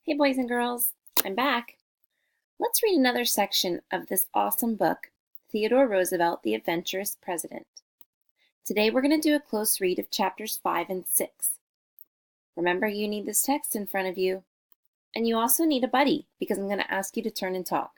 Hey boys and girls, I'm back. Let's read another section of this awesome book, Theodore Roosevelt, the Adventurous President. Today we're going to do a close read of chapters 5 and 6. Remember, you need this text in front of you, and you also need a buddy because I'm going to ask you to turn and talk.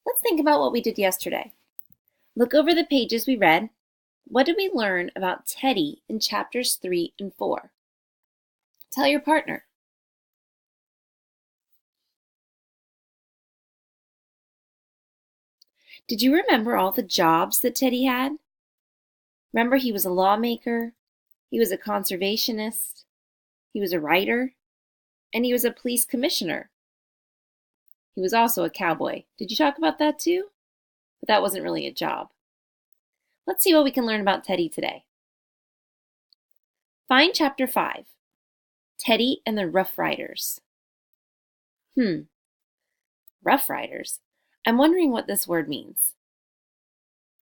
Let's think about what we did yesterday. Look over the pages we read. What did we learn about Teddy in chapters 3 and 4? Tell your partner. Did you remember all the jobs that Teddy had? Remember, he was a lawmaker, he was a conservationist, he was a writer, and he was a police commissioner. He was also a cowboy. Did you talk about that too? But that wasn't really a job. Let's see what we can learn about Teddy today. Find chapter 5, Teddy and the Rough Riders. Rough Riders? I'm wondering what this word means.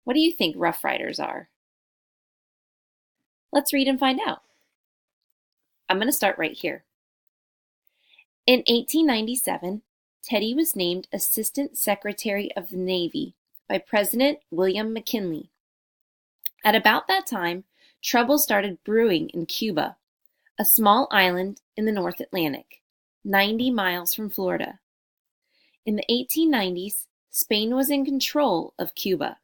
What do you think Rough Riders are? Let's read and find out. I'm going to start right here. In 1897, Teddy was named Assistant Secretary of the Navy by President William McKinley. At about that time, trouble started brewing in Cuba, a small island in the North Atlantic, 90 miles from Florida. In the 1890s, Spain was in control of Cuba.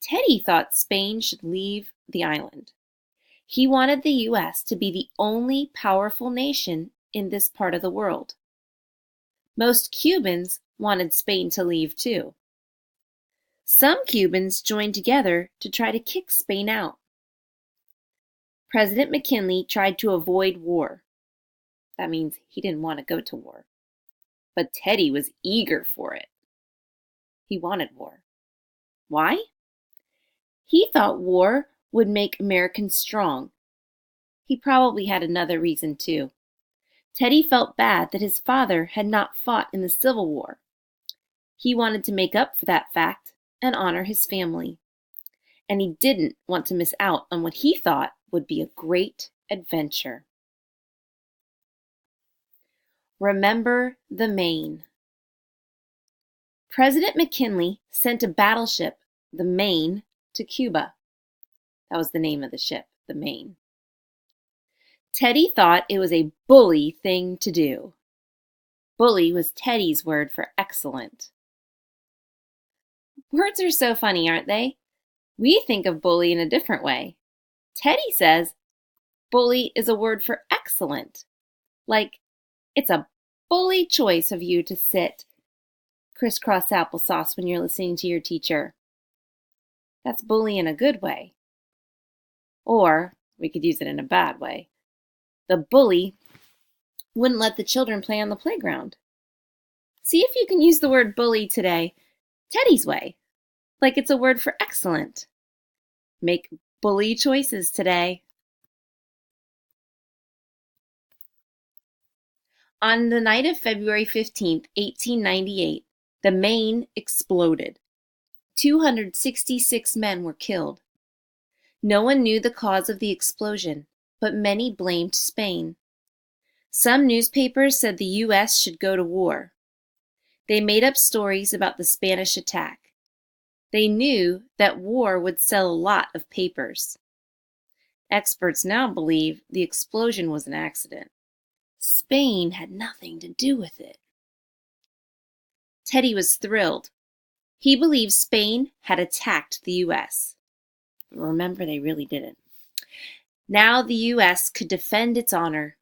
Teddy thought Spain should leave the island. He wanted the U.S. to be the only powerful nation in this part of the world. Most Cubans wanted Spain to leave too. Some Cubans joined together to try to kick Spain out. President McKinley tried to avoid war. That means he didn't want to go to war. But Teddy was eager for it. He wanted war. Why? He thought war would make Americans strong. He probably had another reason too. Teddy felt bad that his father had not fought in the Civil War. He wanted to make up for that fact and honor his family. And he didn't want to miss out on what he thought would be a great adventure. Remember the Maine. President McKinley sent a battleship, the Maine, to Cuba. That was the name of the ship, the Maine. Teddy thought it was a bully thing to do. Bully was Teddy's word for excellent. Words are so funny, aren't they? We think of bully in a different way. Teddy says bully is a word for excellent. Like, it's a bully choice of you to sit crisscross applesauce when you're listening to your teacher. That's bully in a good way. Or we could use it in a bad way. The bully wouldn't let the children play on the playground. See if you can use the word bully today, Teddy's way, like it's a word for excellent. Make bully choices today. On the night of February 15th, 1898, the Maine exploded. 266 men were killed. No one knew the cause of the explosion, but many blamed Spain. Some newspapers said the U.S. should go to war. They made up stories about the Spanish attack. They knew that war would sell a lot of papers. Experts now believe the explosion was an accident. Spain had nothing to do with it. Teddy was thrilled. He believed Spain had attacked the U.S. But remember, they really didn't. Now the U.S. could defend its honor.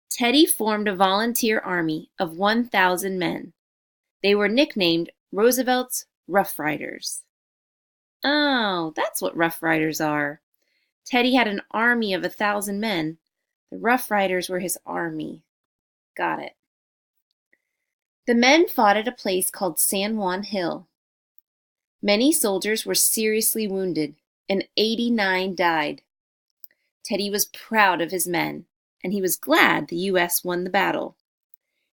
Teddy formed a volunteer army of 1,000 men. They were nicknamed Roosevelt's Rough Riders. Oh, that's what Rough Riders are. Teddy had an army of 1,000 men. The Rough Riders were his army. Got it. The men fought at a place called San Juan Hill. Many soldiers were seriously wounded, and 89 died. Teddy was proud of his men, and he was glad the U.S. won the battle.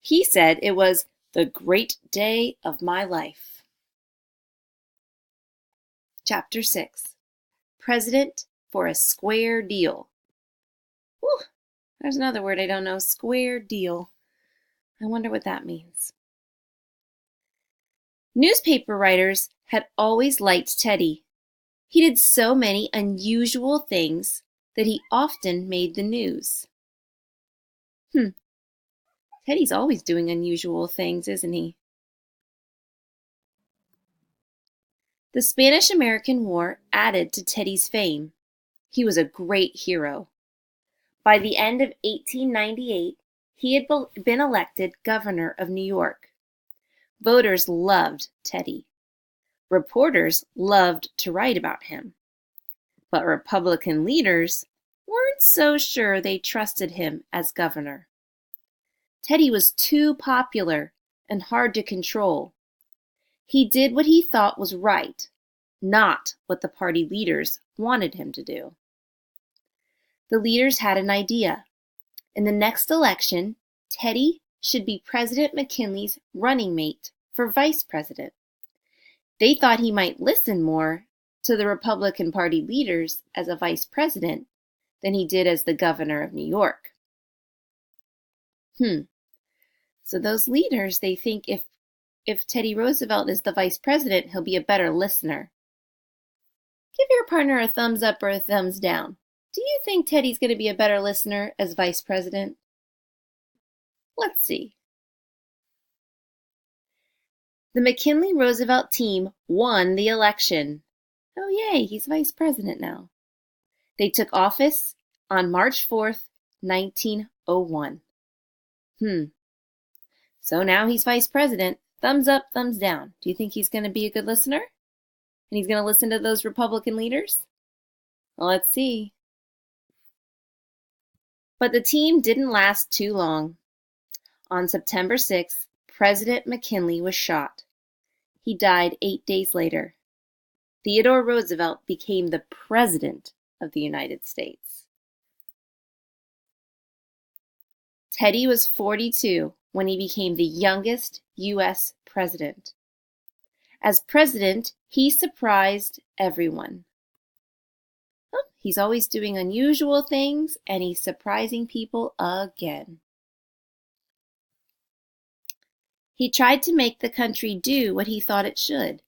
He said it was the great day of my life. Chapter 6, President for a Square Deal. Whew, There's another word I don't know. Square deal. I wonder what that means. Newspaper writers had always liked Teddy. He did so many unusual things that he often made the news. Teddy's always doing unusual things, isn't he? The Spanish-American War added to Teddy's fame. He was a great hero. By the end of 1898, he had been elected governor of New York. Voters loved Teddy. Reporters loved to write about him. But Republican leaders weren't so sure they trusted him as governor. Teddy was too popular and hard to control. He did what he thought was right, not what the party leaders wanted him to do. The leaders had an idea. In the next election, Teddy should be President McKinley's running mate for vice president. They thought he might listen more to the Republican Party leaders as a vice president than he did as the governor of New York. So those leaders, they think if Teddy Roosevelt is the vice president, he'll be a better listener. Give your partner a thumbs up or a thumbs down. Do you think Teddy's going to be a better listener as vice president? Let's see. The McKinley-Roosevelt team won the election. Oh yay, he's vice president now. They took office on March 4th, 1901. So now he's vice president. Thumbs up, thumbs down. Do you think he's going to be a good listener? And he's going to listen to those Republican leaders? Well, let's see. But the team didn't last too long. On September 6th, President McKinley was shot. He died 8 days later. Theodore Roosevelt became the President of the United States. Teddy was 42 when he became the youngest U.S. president. As president, he surprised everyone. He's always doing unusual things, and he's surprising people again. He tried to make the country do what he thought it should.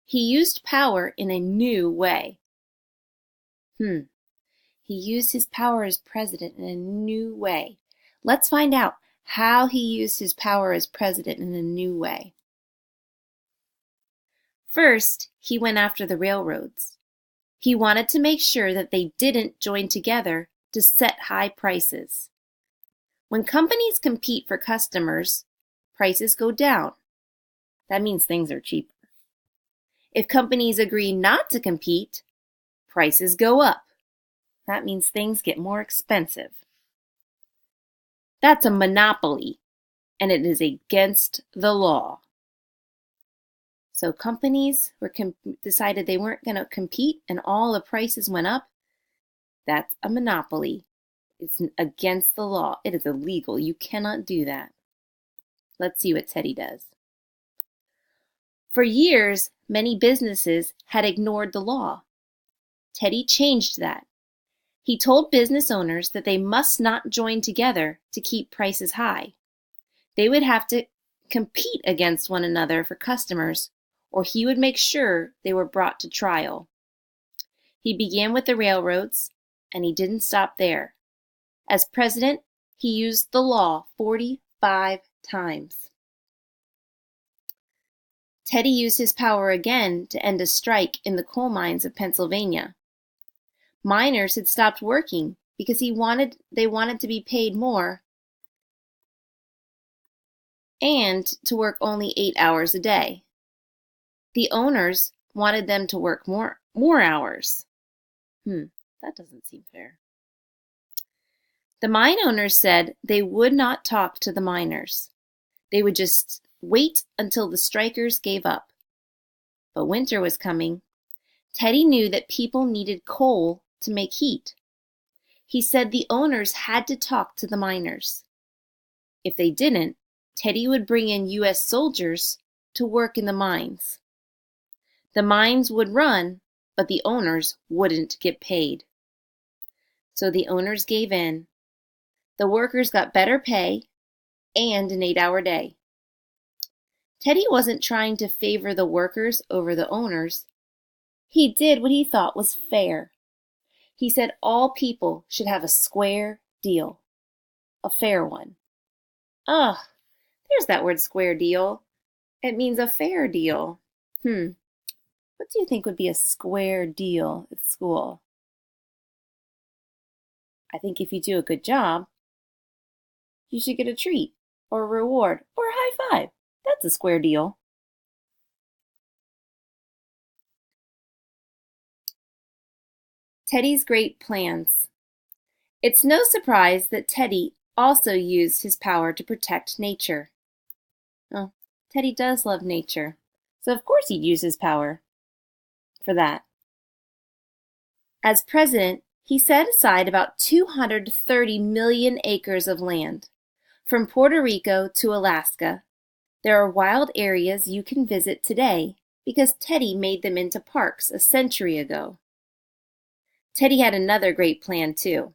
He used power in a new way. He used his power as president in a new way. Let's find out how he used his power as president in a new way. First, he went after the railroads. He wanted to make sure that they didn't join together to set high prices. When companies compete for customers, prices go down. That means things are cheaper. If companies agree not to compete, prices go up. That means things get more expensive. That's a monopoly, and it is against the law. So companies decided they weren't going to compete and all the prices went up. That's a monopoly. It's against the law. It is illegal. You cannot do that. Let's see what Teddy does. For years, many businesses had ignored the law. Teddy changed that. He told business owners that they must not join together to keep prices high. They would have to compete against one another for customers, or he would make sure they were brought to trial. He began with the railroads, and he didn't stop there. As president, he used the law 45 times. Teddy used his power again to end a strike in the coal mines of Pennsylvania. Miners had stopped working because they wanted to be paid more and to work only 8 hours a day. The owners wanted them to work more hours. That doesn't seem fair. The mine owners said they would not talk to the miners. They would just wait until the strikers gave up. But winter was coming. Teddy knew that people needed coal to make heat. He said the owners had to talk to the miners. If they didn't, Teddy would bring in U.S. soldiers to work in the mines. The mines would run, but the owners wouldn't get paid. So the owners gave in. The workers got better pay and an 8-hour day. Teddy wasn't trying to favor the workers over the owners. He did what he thought was fair. He said all people should have a square deal, a fair one. Ugh, there's that word square deal. It means a fair deal. What do you think would be a square deal at school? I think if you do a good job, you should get a treat or a reward or a high five. That's a square deal. Teddy's great plans. It's no surprise that Teddy also used his power to protect nature. Oh, Teddy does love nature, so of course he'd use his power for that. As president, he set aside about 230 million acres of land. From Puerto Rico to Alaska, there are wild areas you can visit today because Teddy made them into parks a century ago. Teddy had another great plan, too.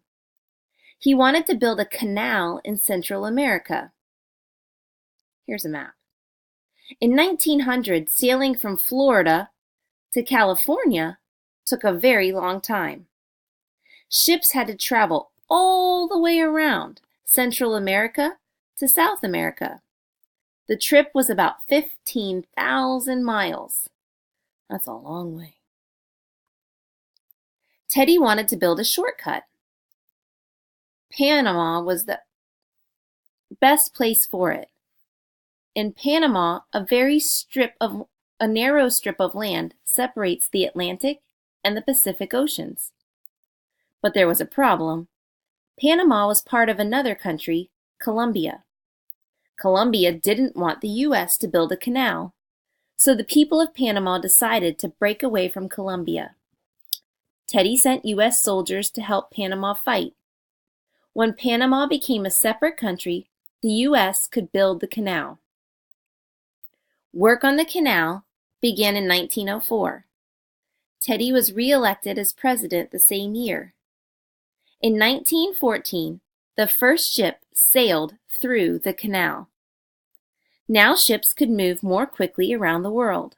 He wanted to build a canal in Central America. Here's a map. In 1900, sailing from Florida to California took a very long time. Ships had to travel all the way around Central America to South America. The trip was about 15,000 miles. That's a long way. Teddy wanted to build a shortcut. Panama was the best place for it. In Panama, a narrow strip of land separates the Atlantic and the Pacific Oceans. But there was a problem. Panama was part of another country, Colombia. Colombia didn't want the U.S. to build a canal, so the people of Panama decided to break away from Colombia. Teddy sent U.S. soldiers to help Panama fight. When Panama became a separate country, the U.S. could build the canal. Work on the canal began in 1904. Teddy was re-elected as president the same year. In 1914, the first ship sailed through the canal. Now ships could move more quickly around the world.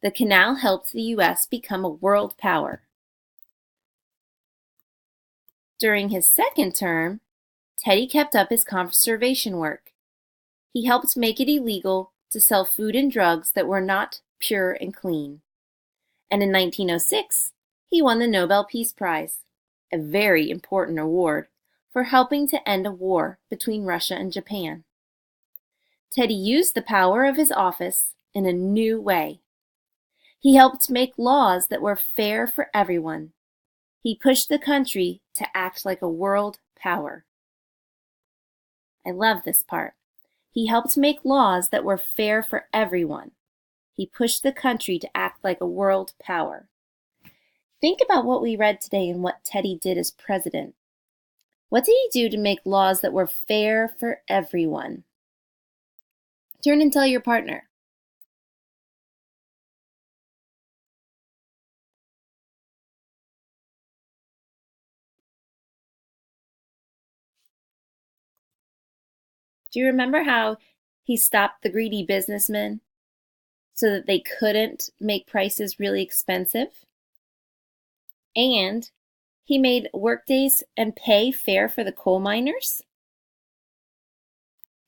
The canal helped the U.S. become a world power. During his second term, Teddy kept up his conservation work. He helped make it illegal to sell food and drugs that were not pure and clean. And in 1906, he won the Nobel Peace Prize, a very important award for helping to end a war between Russia and Japan. Teddy used the power of his office in a new way. He helped make laws that were fair for everyone. He pushed the country to act like a world power. I love this part. He helped make laws that were fair for everyone. He pushed the country to act like a world power. Think about what we read today and what Teddy did as president. What did he do to make laws that were fair for everyone? Turn and tell your partner. Do you remember how he stopped the greedy businessmen so that they couldn't make prices really expensive? And he made workdays and pay fair for the coal miners?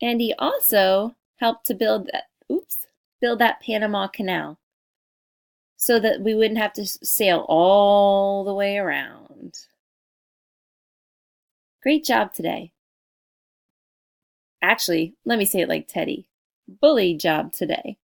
And he also helped to build that Panama Canal so that we wouldn't have to sail all the way around. Great job today. Actually, let me say it like Teddy. Bully job today.